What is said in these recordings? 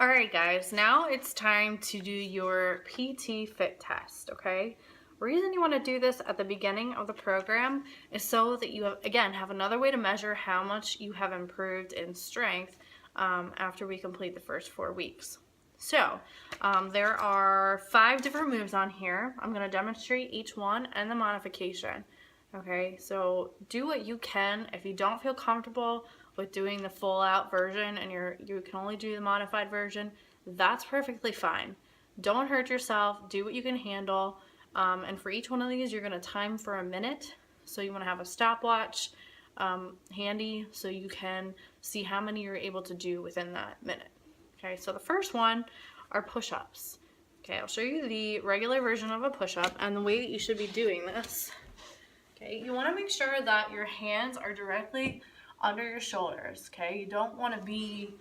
Alright guys, now it's time to do your PT fit test, okay? The reason you want to do this at the beginning of the program is so that you have another way to measure how much you have improved in strength after we complete the first 4 weeks. So, there are 5 different moves on here. I'm going to demonstrate each one and the modification. Okay, so do what you can. If you don't feel comfortable with doing the full out version and you can only do the modified version, that's perfectly fine. Don't hurt yourself, do what you can handle. And for each one of these, you're gonna time for a minute. So you wanna have a stopwatch handy so you can see how many you're able to do within that minute. Okay, so the first one are push-ups. Okay, I'll show you the regular version of a push-up and the way that you should be doing this. Okay, you want to make sure that your hands are directly under your shoulders, okay? You don't want to be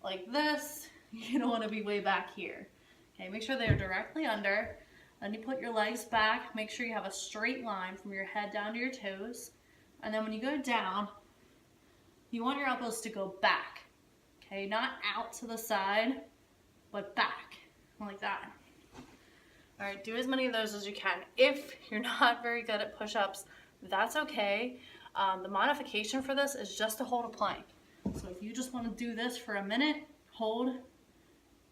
like this, you don't want to be way back here. Okay, make sure they're directly under, then you put your legs back, make sure you have a straight line from your head down to your toes, and then when you go down, you want your elbows to go back, okay? Not out to the side, but back, like that. Alright, do as many of those as you can. If you're not very good at push-ups, that's okay. The modification for this is just to hold a plank. So if you just want to do this for a minute, hold,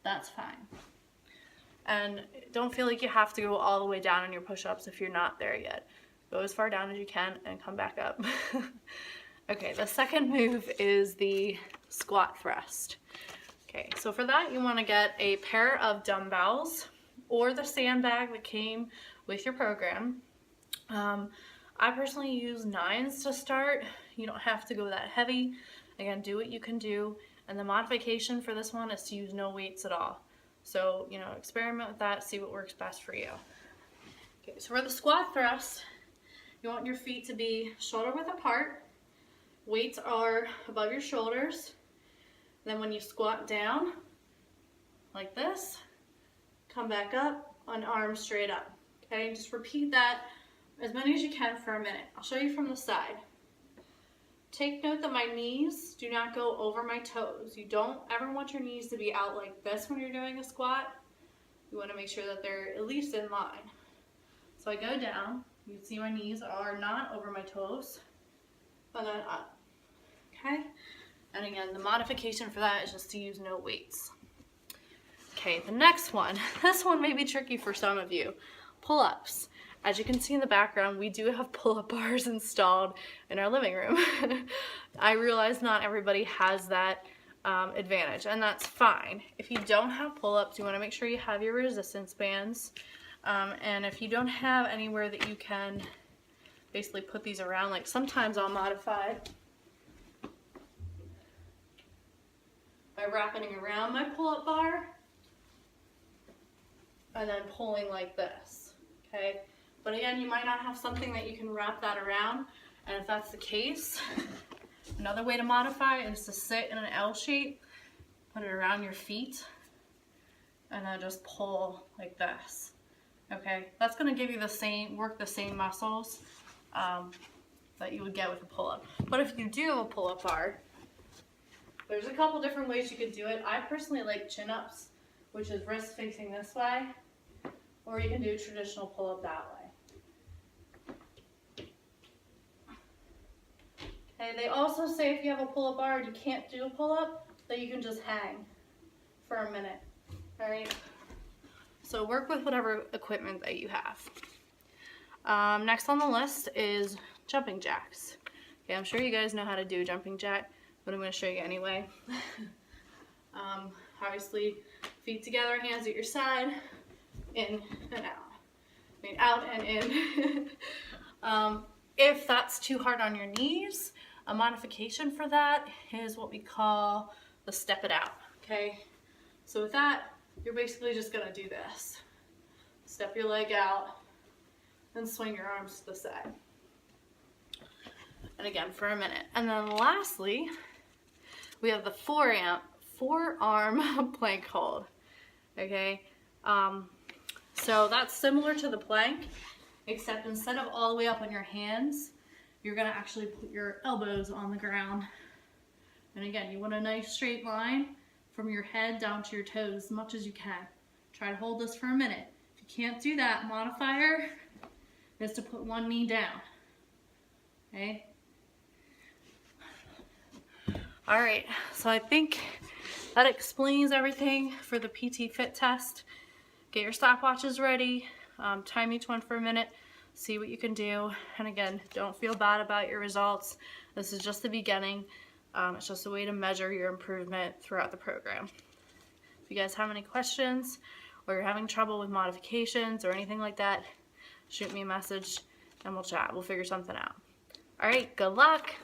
that's fine. And don't feel like you have to go all the way down on your push-ups if you're not there yet. Go as far down as you can and come back up. Okay, the second move is the squat thrust. Okay, so for that you want to get a pair of dumbbells or the sandbag that came with your program. I personally use 9s to start. You don't have to go that heavy. Again, do what you can do. And the modification for this one is to use no weights at all. So, experiment with that, see what works best for you. Okay, so for the squat thrust, you want your feet to be shoulder width apart. Weights are above your shoulders. Then when you squat down, like this, come back up on arms straight up. Okay, just repeat that as many as you can for a minute. I'll show you from the side. Take note that my knees do not go over my toes. You don't ever want your knees to be out like this when you're doing a squat. You want to make sure that they're at least in line. So I go down, you can see my knees are not over my toes, and then up. Okay? And again, the modification for that is just to use no weights. Okay, the next one, this one may be tricky for some of you, pull-ups. As you can see in the background, we do have pull-up bars installed in our living room. I realize not everybody has that advantage, and that's fine. If you don't have pull-ups, you want to make sure you have your resistance bands, and if you don't have anywhere that you can basically put these around, like sometimes I'll modify by wrapping around my pull-up bar and then pulling like this, okay? But again, you might not have something that you can wrap that around, and if that's the case, another way to modify is to sit in an L shape, put it around your feet, and then just pull like this, okay? That's gonna give you the same muscles that you would get with a pull-up. But if you do have a pull-up bar, there's a couple different ways you could do it. I personally like chin-ups, which is wrist facing this way, or you can do a traditional pull-up that way. Okay, they also say if you have a pull-up bar and you can't do a pull-up, that you can just hang for a minute, all right? So work with whatever equipment that you have. Next on the list is jumping jacks. Okay, I'm sure you guys know how to do a jumping jack, but I'm going to show you anyway. Obviously, feet together, hands at your side, in and out. I mean, out and in. If that's too hard on your knees, a modification for that is what we call the step it out, okay? So with that, you're basically just gonna do this. Step your leg out, and swing your arms to the side. And again, for a minute. And then lastly, we have the forearm plank hold, okay? So that's similar to the plank, except instead of all the way up on your hands, you're gonna actually put your elbows on the ground. And again, you want a nice straight line from your head down to your toes as much as you can. Try to hold this for a minute. If you can't do that, modifier is to put one knee down. Okay? All right, so I think that explains everything for the PT Fit test. Get your stopwatches ready, time each one for a minute, see what you can do. And again, don't feel bad about your results. This is just the beginning. It's just a way to measure your improvement throughout the program. If you guys have any questions or you're having trouble with modifications or anything like that, shoot me a message and we'll chat. We'll figure something out. All right, good luck.